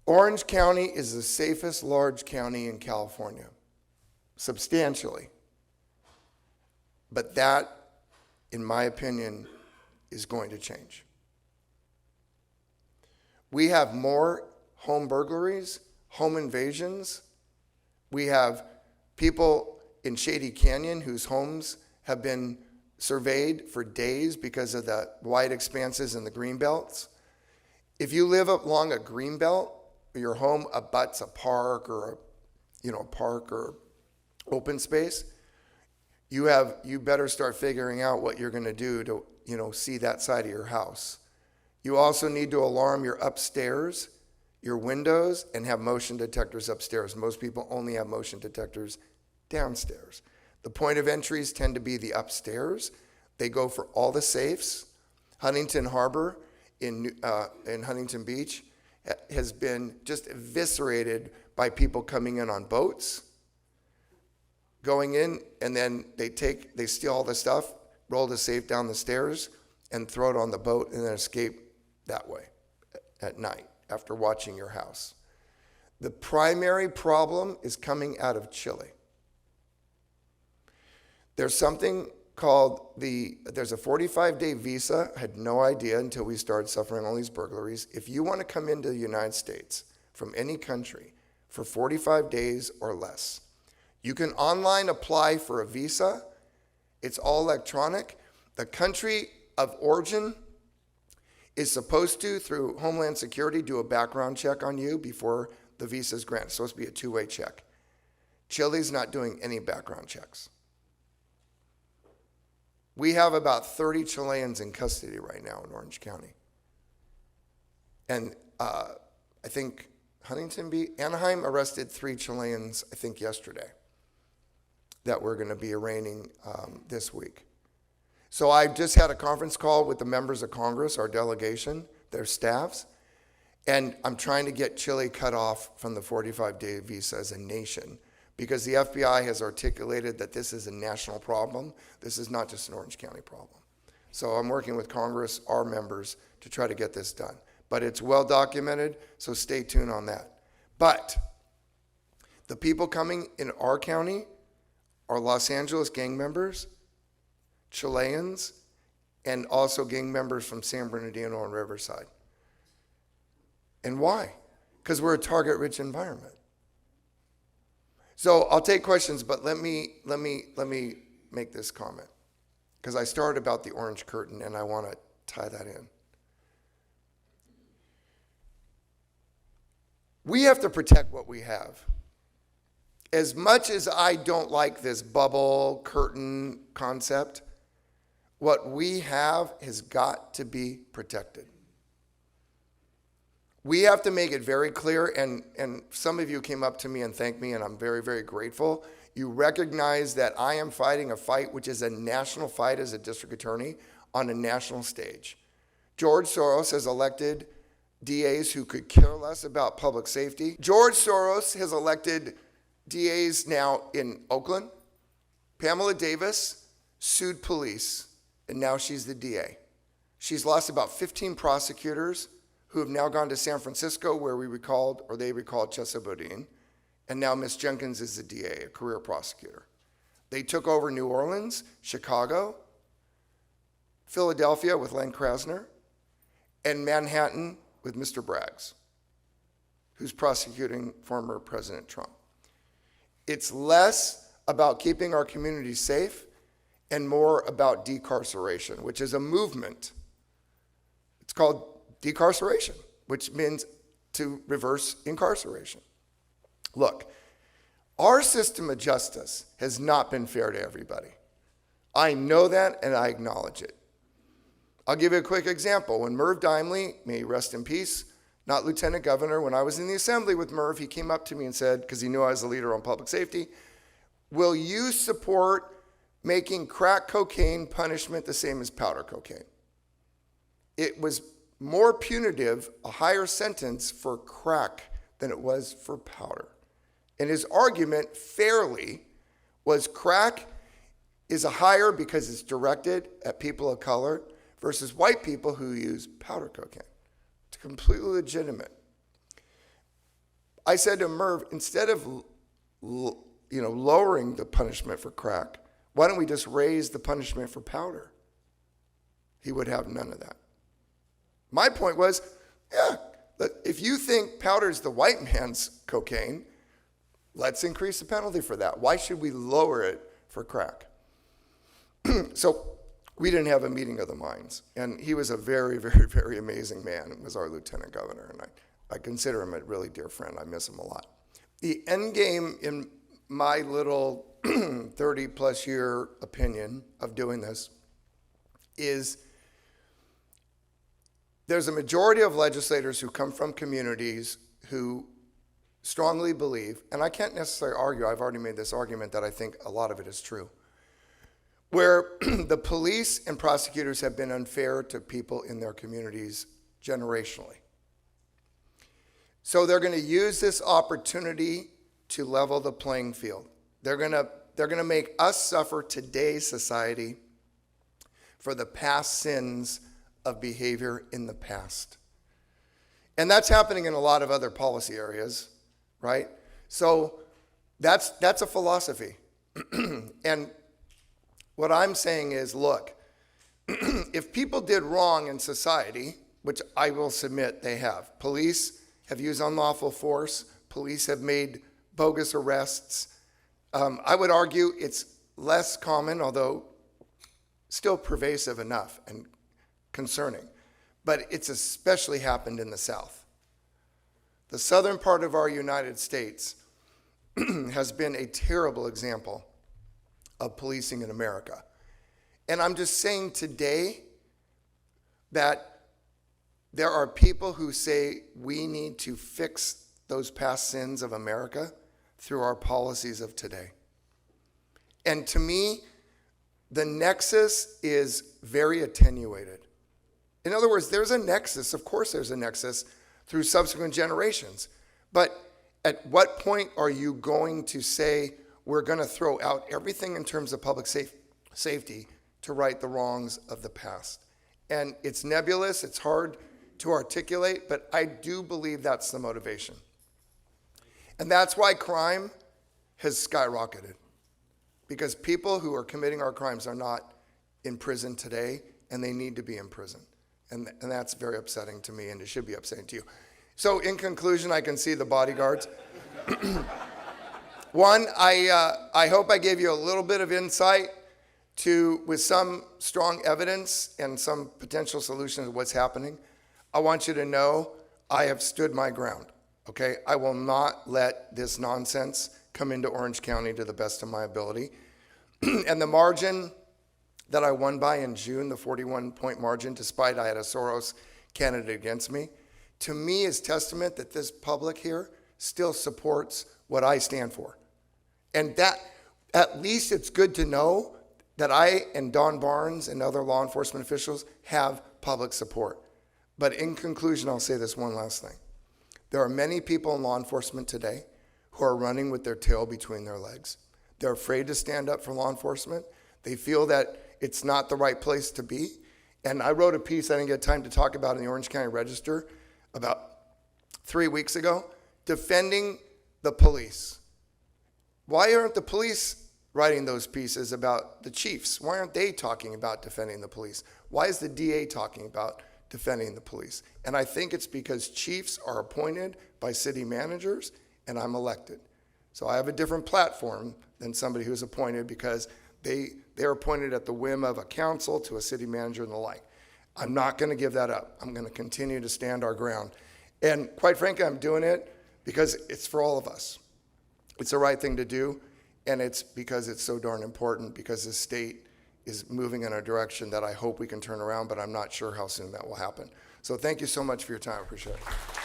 Orange County is the safest large county in California, substantially. But that, in my opinion, is going to change. We have more home burglaries, home invasions. We have people in Shady Canyon whose homes have been surveyed for days because of the wide expanses in the green belts. If you live along a green belt, your home abuts a park or open space, you better start figuring out what you're going to do to see that side of your house. You also need to alarm your upstairs, your windows, and have motion detectors upstairs. Most people only have motion detectors downstairs. The point of entries tend to be the upstairs. They go for all the safes. Huntington Harbor in Huntington Beach has been just eviscerated by people coming in on boats, going in, and then they steal all the stuff, roll the safe down the stairs, and throw it on the boat, and then escape that way at night after watching your house. The primary problem is coming out of Chile. There's something called there's a 45-day visa. I had no idea until we started suffering all these burglaries. If you want to come into the United States from any country for 45 days or less, you can online apply for a visa. It's all electronic. The country of origin is supposed to, through Homeland Security, do a background check on you before the visa is granted. It's supposed to be a two-way check. Chile's not doing any background checks. We have about 30 Chileans in custody right now in Orange County. And I think Anaheim arrested 3 Chileans, I think yesterday, that we're going to be arraigning this week. So I just had a conference call with the members of Congress, our delegation, their staffs, and I'm trying to get Chile cut off from the 45-day visa as a nation, because the FBI has articulated that this is a national problem. This is not just an Orange County problem. So I'm working with Congress, our members, to try to get this done. But it's well documented, so stay tuned on that. But the people coming in our county are Los Angeles gang members, Chileans, and also gang members from San Bernardino and Riverside. And why? Because we're a target-rich environment. So I'll take questions, but let me make this comment, because I started about the orange curtain and I want to tie that in. We have to protect what we have. As much as I don't like this bubble curtain concept, what we have has got to be protected. We have to make it very clear, and some of you came up to me and thanked me, and I'm very, very grateful. You recognize that I am fighting a fight which is a national fight as a district attorney on a national stage. George Soros has elected DAs who could care less about public safety. George Soros has elected DAs now in Oakland. Pamela Davis sued police, and now she's the DA. She's lost about 15 prosecutors who have now gone to San Francisco, where they recalled Chesa Boudin, and now Ms. Jenkins is the DA, a career prosecutor. They took over New Orleans, Chicago, Philadelphia with Len Krasner, and Manhattan with Mr. Braggs, who's prosecuting former President Trump. It's less about keeping our communities safe and more about decarceration, which is a movement. It's called decarceration, which means to reverse incarceration. Look, our system of justice has not been fair to everybody. I know that, and I acknowledge it. I'll give you a quick example. When Merv Dimely, may he rest in peace, not lieutenant governor, when I was in the assembly with Merv, he came up to me and said, because he knew I was the leader on public safety, will you support making crack cocaine punishment the same as powder cocaine? It was more punitive, a higher sentence for crack than it was for powder. And his argument, fairly, was crack is a higher because it's directed at people of color versus white people who use powder cocaine. It's completely legitimate. I said to Merv, instead of lowering the punishment for crack, why don't we just raise the punishment for powder? He would have none of that. My point was, yeah, if you think powder's the white man's cocaine, let's increase the penalty for that. Why should we lower it for crack? So we didn't have a meeting of the minds. And he was a very, very, very amazing man. He was our lieutenant governor. And I consider him a really dear friend. I miss him a lot. The end game in my little 30 plus year opinion of doing this is there's a majority of legislators who come from communities who strongly believe, and I can't necessarily argue, I've already made this argument that I think a lot of it is true, where the police and prosecutors have been unfair to people in their communities generationally. So they're going to use this opportunity to level the playing field. They're going to make us suffer today's society for the past sins of behavior in the past. And that's happening in a lot of other policy areas, right? So that's a philosophy. And what I'm saying is, look, if people did wrong in society, which I will submit they have, police have used unlawful force, police have made bogus arrests. I would argue it's less common, although still pervasive enough and concerning. But it's especially happened in the South. The southern part of our United States has been a terrible example of policing in America. And I'm just saying today that there are people who say we need to fix those past sins of America through our policies of today. And to me, the nexus is very attenuated. In other words, there's a nexus, of course there's a nexus through subsequent generations. But at what point are you going to say we're going to throw out everything in terms of public safety to right the wrongs of the past? And it's nebulous, it's hard to articulate, but I do believe that's the motivation. And that's why crime has skyrocketed. Because people who are committing our crimes are not in prison today, and they need to be in prison. And that's very upsetting to me, and it should be upsetting to you. So in conclusion, I can see the bodyguards. One, I hope I gave you a little bit of insight with some strong evidence and some potential solutions of what's happening. I want you to know I have stood my ground, okay? I will not let this nonsense come into Orange County to the best of my ability. And the margin that I won by in June, the 41-point margin, despite I had a Soros candidate against me, to me is testament that this public here still supports what I stand for. And that, at least it's good to know that I and Don Barnes and other law enforcement officials have public support. But in conclusion, I'll say this one last thing. There are many people in law enforcement today who are running with their tail between their legs. They're afraid to stand up for law enforcement. They feel that it's not the right place to be. And I wrote a piece I didn't get time to talk about in the Orange County Register about 3 weeks ago, defending the police. Why aren't the police writing those pieces about the chiefs? Why aren't they talking about defending the police? Why is the DA talking about defending the police? And I think it's because chiefs are appointed by city managers, and I'm elected. So I have a different platform than somebody who's appointed because they're appointed at the whim of a council to a city manager and the like. I'm not going to give that up. I'm going to continue to stand our ground. And quite frankly, I'm doing it because it's for all of us. It's the right thing to do, and it's because it's so darn important, because the state is moving in a direction that I hope we can turn around, but I'm not sure how soon that will happen. So thank you so much for your time. I appreciate it.